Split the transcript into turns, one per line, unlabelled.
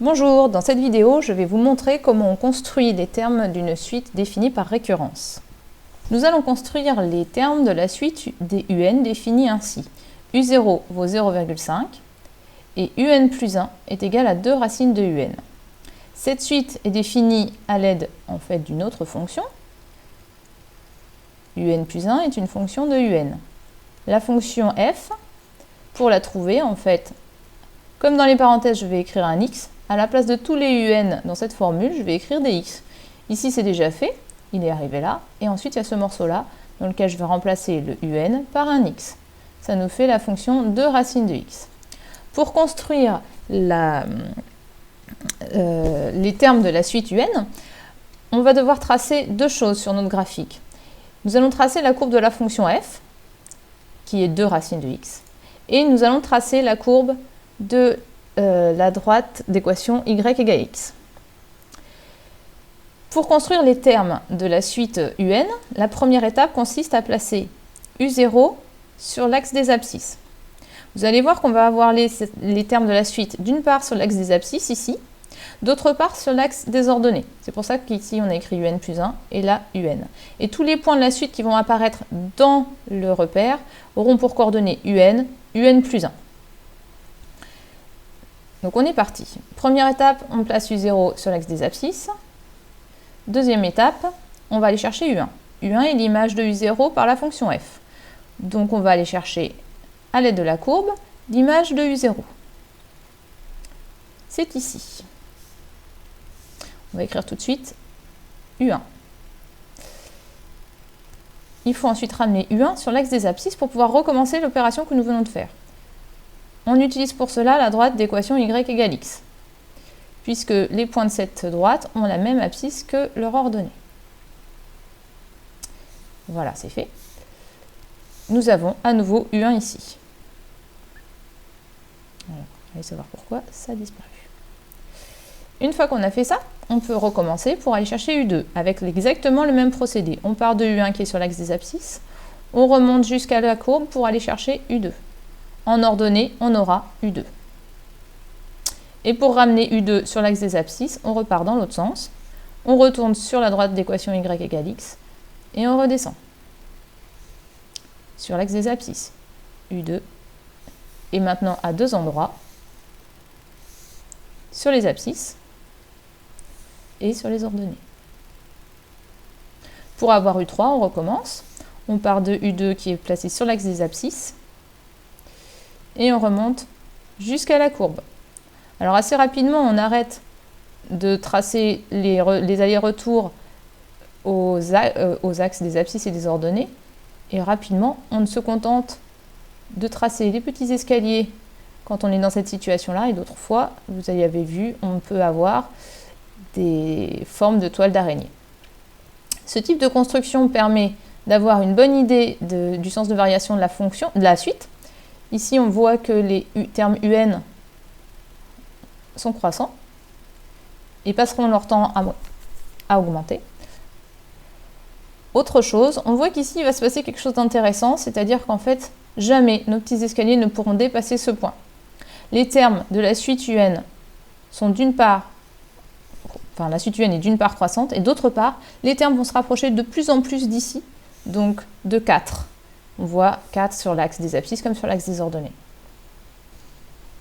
Bonjour, dans cette vidéo, je vais vous montrer comment on construit les termes d'une suite définie par récurrence. Nous allons construire les termes de la suite des UN définis ainsi. U0 vaut 0,5 et UN plus 1 est égal à 2 racines de UN. Cette suite est définie à l'aide d'une autre fonction. UN plus 1 est une fonction de UN. La fonction f, pour la trouver, comme dans les parenthèses, je vais écrire un x. À la place de tous les UN dans cette formule, je vais écrire des x. Ici, c'est déjà fait, il est arrivé là. Et ensuite, il y a ce morceau-là, dans lequel je vais remplacer le UN par un x. Ça nous fait la fonction 2 racines de x. Pour construire les termes de la suite UN, on va devoir tracer deux choses sur notre graphique. Nous allons tracer la courbe de la fonction f, qui est 2 racines de x, et nous allons tracer la courbe de la droite d'équation y égale x. Pour construire les termes de la suite UN, la première étape consiste à placer U0 sur l'axe des abscisses. Vous allez voir qu'on va avoir les termes de la suite d'une part sur l'axe des abscisses ici, d'autre part sur l'axe des ordonnées. C'est pour ça qu'ici on a écrit UN plus 1 et là UN. Et tous les points de la suite qui vont apparaître dans le repère auront pour coordonnées UN, UN plus 1. Donc on est parti. Première étape, on place U0 sur l'axe des abscisses. Deuxième étape, on va aller chercher U1. U1 est l'image de U0 par la fonction f. Donc on va aller chercher, à l'aide de la courbe, l'image de U0. C'est ici. On va écrire tout de suite U1. Il faut ensuite ramener U1 sur l'axe des abscisses pour pouvoir recommencer l'opération que nous venons de faire. On utilise pour cela la droite d'équation y égale x, puisque les points de cette droite ont la même abscisse que leur ordonnée. Voilà, c'est fait. Nous avons à nouveau U1 ici. Alors, allez savoir pourquoi ça a disparu. Une fois qu'on a fait ça, on peut recommencer pour aller chercher U2 avec exactement le même procédé. On part de U1 qui est sur l'axe des abscisses, on remonte jusqu'à la courbe pour aller chercher U2. En ordonnée, on aura U2. Et pour ramener U2 sur l'axe des abscisses, on repart dans l'autre sens. On retourne sur la droite d'équation y égale x et on redescend. Sur l'axe des abscisses, U2. Et maintenant à deux endroits, sur les abscisses et sur les ordonnées. Pour avoir U3, on recommence. On part de U2 qui est placé sur l'axe des abscisses et on remonte jusqu'à la courbe. Alors assez rapidement, on arrête de tracer les allers-retours aux axes des abscisses et des ordonnées, et rapidement, on ne se contente de tracer les petits escaliers quand on est dans cette situation-là, et d'autres fois, vous avez vu, on peut avoir des formes de toiles d'araignée. Ce type de construction permet d'avoir une bonne idée du sens de variation de la suite. Ici, on voit que les termes UN sont croissants et passeront leur temps à augmenter. Autre chose, on voit qu'ici, il va se passer quelque chose d'intéressant, c'est-à-dire qu'en fait, jamais nos petits escaliers ne pourront dépasser ce point. Les termes de la suite UN sont la suite UN est d'une part croissante, et d'autre part, les termes vont se rapprocher de plus en plus d'ici, donc de 4. On voit 4 sur l'axe des abscisses comme sur l'axe des ordonnées.